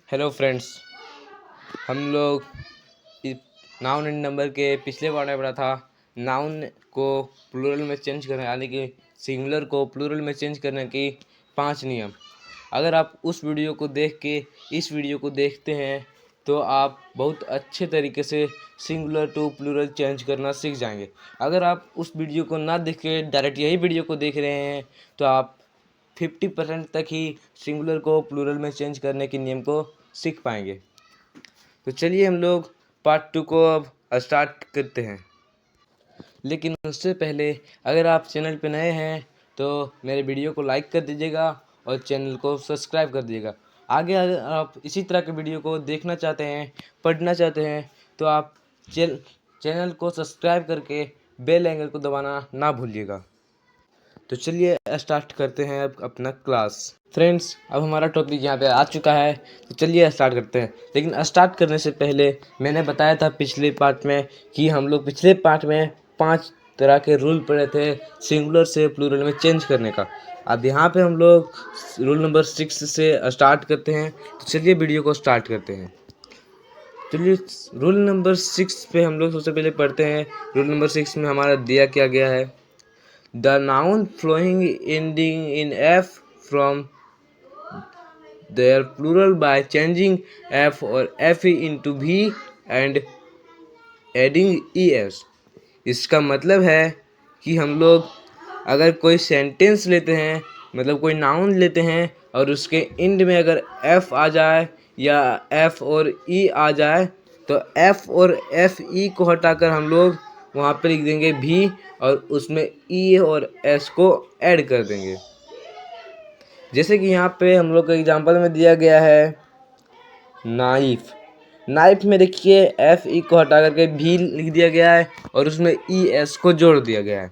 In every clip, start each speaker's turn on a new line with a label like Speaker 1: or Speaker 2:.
Speaker 1: Hello friends, हम लोग noun and number के पिछले पार्ट में पढ़ा था। नाउन को प्लूरल में चेंज करने यानी कि सिंगुलर को प्लूरल में चेंज करने की 5 नियम। अगर आप उस वीडियो को देख के इस वीडियो को देखते हैं तो आप बहुत अच्छे तरीके से सिंगुलर टू प्लूरल चेंज करना सीख जाएंगे। अगर आप उस वीडियो को ना देख के डायरेक्ट यही वीडियो को देख रहे हैं तो आप 50% तक ही सिंगुलर को प्लूरल में चेंज करने के नियम को सीख पाएंगे। तो चलिए हम लोग पार्ट 2 को अब स्टार्ट करते हैं। लेकिन उससे पहले अगर आप चैनल पर नए हैं तो मेरे वीडियो को लाइक कर दीजिएगा और चैनल को सब्सक्राइब कर दीजिएगा। आगे अगर आप इसी तरह के वीडियो को देखना चाहते हैं, पढ़ना चाहते हैं तो आप चैनल को सब्सक्राइब करके बेल आइकन को दबाना ना भूलिएगा। तो चलिए स्टार्ट करते हैं अब अपना क्लास। फ्रेंड्स, अब हमारा टॉपिक यहाँ पे आ चुका है, तो चलिए स्टार्ट करते हैं। लेकिन स्टार्ट करने से पहले मैंने बताया था पिछले पार्ट में कि हम लोग पिछले पार्ट में 5 तरह के रूल पढ़े थे सिंगुलर से प्लूरल में चेंज करने का। अब यहाँ पे हम लोग रूल नंबर 6 से स्टार्ट करते हैं। तो चलिए वीडियो को स्टार्ट करते हैं। चलिए रूल नंबर 6 पे हम लोग सबसे पहले पढ़ते हैं। रूल नंबर 6 में हमारा दिया क्या गया है, the noun flowing ending in f from their plural by changing f or fe into v and adding es। इसका मतलब है कि हम लोग अगर कोई सेंटेंस लेते हैं, मतलब कोई नाउन लेते हैं और उसके एंड में अगर f आ जाए या f और e आ जाए तो f और f e को हटाकर हम लोग वहाँ पे लिख देंगे भी और उसमें ई और एस को ऐड कर देंगे। जैसे कि यहाँ पे हम लोग का एग्जांपल में दिया गया है नाइफ। नाइफ में देखिए एफ ई को हटा करके भी लिख दिया गया है और उसमें ई एस को जोड़ दिया गया है।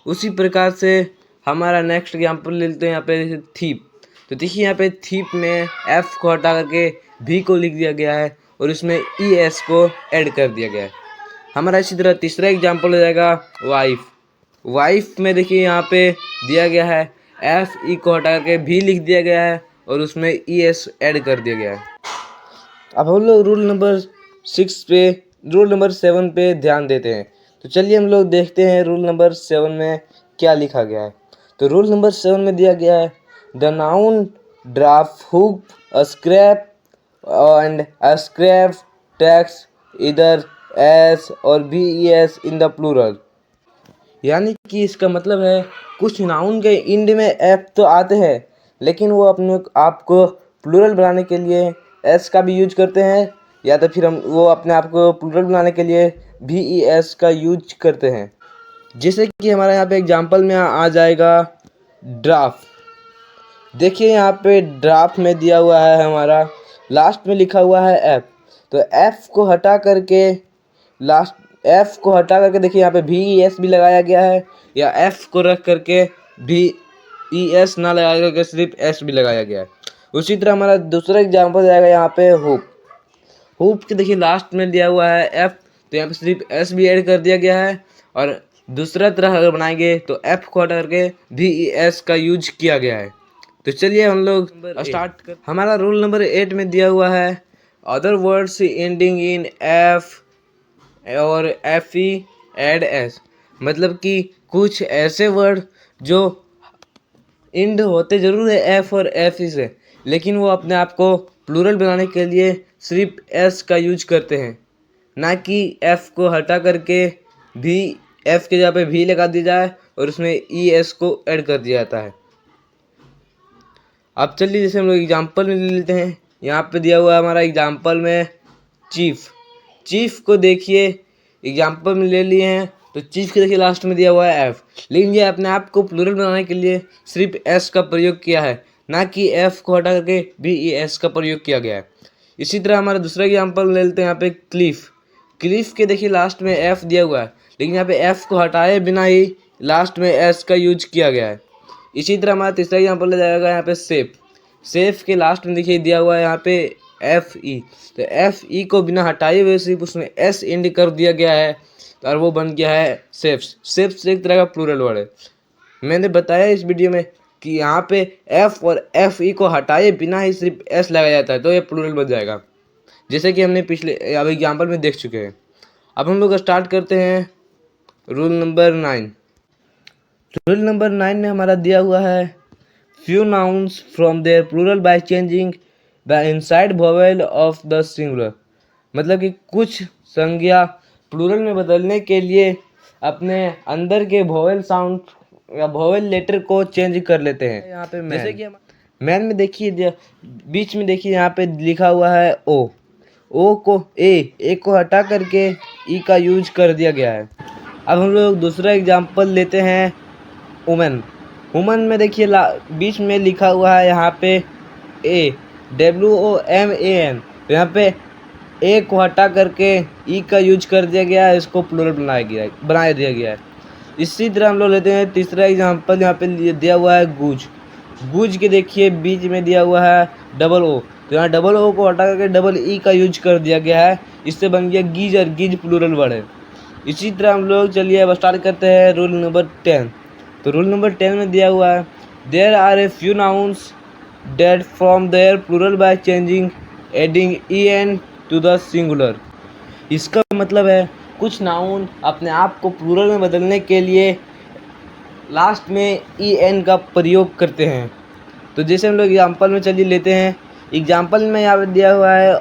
Speaker 1: उसी प्रकार से हमारा नेक्स्ट एग्जांपल लेते हैं यहाँ पे थीप। तो देखिए यहाँ पे थीप में एफ को हटा करके भी को लिख दिया गया है और उसमें ई एस को ऐड कर दिया गया है। हमारा इसी तरह तीसरा एग्जांपल हो जाएगा वाइफ। वाइफ में देखिए यहाँ पे दिया गया है एफ ई को हटा करके भी लिख दिया गया है और उसमें ई एस ऐड कर दिया गया है। अब हम लोग रूल नंबर 7 पे ध्यान देते हैं। तो चलिए हम लोग देखते हैं रूल नंबर 7 में क्या लिखा गया है। तो रूल नंबर 7 में दिया गया है the noun draft hook a scrap and a scrap takes इधर एस और B E S in the plural. यानी कि इसका मतलब है कुछ नाउन के इंड में एफ तो आते हैं लेकिन वो अपने आप को प्लूरल बनाने के लिए एस का भी यूज करते हैं या तो फिर हम वो अपने आप को प्लूरल बनाने के लिए भी ई एस का यूज करते हैं। जैसे कि हमारा यहाँ पे एग्जांपल में आ जाएगा ड्राफ्ट। देखिए यहाँ पे ड्राफ्ट में दिया हुआ है हमारा लास्ट में लिखा हुआ है एफ। तो एफ को हटा करके देखिए यहाँ पे भी ई एस भी लगाया गया है या एफ को रख करके भी ई एस ना लगा करके सिर्फ एस भी लगाया गया है। उसी तरह हमारा दूसरा एग्जांपल जाएगा यहाँ पे हुप। हुप के देखिए लास्ट में दिया हुआ है एफ, तो यहाँ पे सिर्फ एस भी ऐड कर दिया गया है। और दूसरा तरह अगर बनाएंगे तो एफ को हटा करके भी ई एस का यूज किया गया है। तो चलिए हम लोग स्टार्ट कर। हमारा रूल नंबर 8 में दिया हुआ है other words ending in F और एफ ई एड एस। मतलब कि कुछ ऐसे वर्ड जो इंड होते ज़रूर है एफ और एफ ई से, लेकिन वो अपने आप को प्लूरल बनाने के लिए सिर्फ एस का यूज करते हैं, ना कि एफ को हटा करके भी एफ के जगह पे भी लगा दिया जाए और उसमें ई एस को ऐड कर दिया जाता है। अब चलिए जैसे हम लोग एग्जाम्पल में ले लेते हैं। यहाँ पे दिया हुआ है हमारा एग्जाम्पल में चीफ। चीफ को देखिए एग्जाम्पल में ले लिए हैं तो चीफ के देखिए लास्ट में दिया हुआ है एफ, लेकिन ये अपने आप को प्लूरल बनाने के लिए सिर्फ एस का प्रयोग किया है, ना कि एफ को हटा करके भी ई एस का प्रयोग किया गया है। इसी तरह हमारा दूसरा एग्जाम्पल ले लेते हैं यहाँ पे क्लिफ। क्लिफ के देखिए लास्ट में एफ दिया हुआ है लेकिन यहाँ पे एफ को हटाए बिना ही लास्ट में एस का यूज किया गया है। इसी तरह हमारा तीसरा एग्जाम्पल ले जाएगा यहाँ पे सेफ। सेफ के लास्ट में देखिए दिया हुआ है यहाँ पे एफ ई, तो एफ ई को बिना हटाए हुए सिर्फ उसमें एस इंड कर दिया गया है और वो बन गया है सेफ्स। सेफ्स एक तरह का प्लूरल वर्ड है। मैंने बताया इस वीडियो में कि यहाँ पे एफ और एफ ई को हटाए बिना ही सिर्फ एस लगाया जाता है तो ये प्लूरल बन जाएगा, जैसे कि हमने पिछले अब एग्जाम्पल में देख चुके हैं। अब हम लोग स्टार्ट करते हैं रूल नंबर 9। रूल नंबर 9 में हमारा दिया हुआ है few nouns from their plural by changing the inside vowel of the singular. मतलब कि कुछ संज्ञा प्लूरल में बदलने के लिए अपने अंदर के वोवेल साउंड या वोवेल लेटर को चेंज कर लेते हैं। यहाँ पे जैसे कि मैन में देखिए बीच में देखिए यहाँ पे लिखा हुआ है ओ को ए को हटा करके ई का यूज कर दिया गया है। अब हम लोग दूसरा एग्जांपल लेते हैं वुमन में देखिए बीच में लिखा हुआ है यहाँ पे WOMAN, तो यहाँ पे ए को हटा करके ई का यूज कर दिया गया है, इसको प्लूरल बना दिया गया है। इसी तरह हम लोग लेते हैं तीसरा एग्जांपल, यहाँ पे दिया हुआ है गूज के देखिए बीच में दिया हुआ है O, तो यहाँ O को हटा करके E का यूज कर दिया गया है, इससे बन गया गीज प्लूरल वर्ड है। इसी तरह हम लोग चलिए अब स्टार्ट करते हैं रूल नंबर 10। तो रूल नंबर 10 में दिया हुआ है there are a few nouns that from their plural by changing adding EN to the singular. इसका मतलब है कुछ नाउन अपने आप को प्लूरल में बदलने के लिए लास्ट में EN का प्रयोग करते हैं। तो जैसे हम लोग एग्जाम्पल में चलिए लेते हैं, एग्जाम्पल में यहाँ पे दिया हुआ है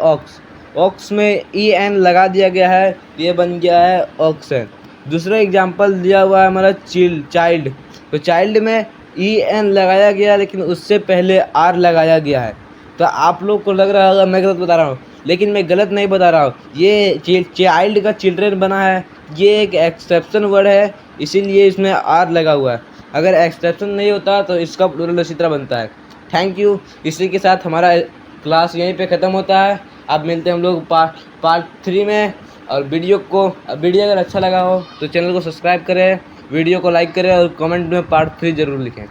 Speaker 1: ऑक्स में EN लगा दिया गया है, ये बन गया है ऑक्सन। दूसरा एग्जाम्पल दिया हुआ है हमारा चाइल्ड, तो चाइल्ड में EN लगाया गया लेकिन उससे पहले R लगाया गया है। तो आप लोग को लग रहा होगा मैं गलत बता रहा हूँ, लेकिन मैं गलत नहीं बता रहा हूँ। ये चाइल्ड का चिल्ड्रन बना है, ये एक एक्सेप्शन वर्ड है, इसीलिए इसमें R लगा हुआ है। अगर एक्सेप्शन नहीं होता तो इसका प्लूरल इसी तरह बनता है। Thank you. इसी के साथ हमारा क्लास यहीं पे ख़त्म होता है। अब मिलते हैं हम लोग पार्ट 3 में। और वीडियो अगर अच्छा लगा हो तो चैनल को सब्सक्राइब करें, वीडियो को लाइक करें और कमेंट में पार्ट 3 ज़रूर लिखें।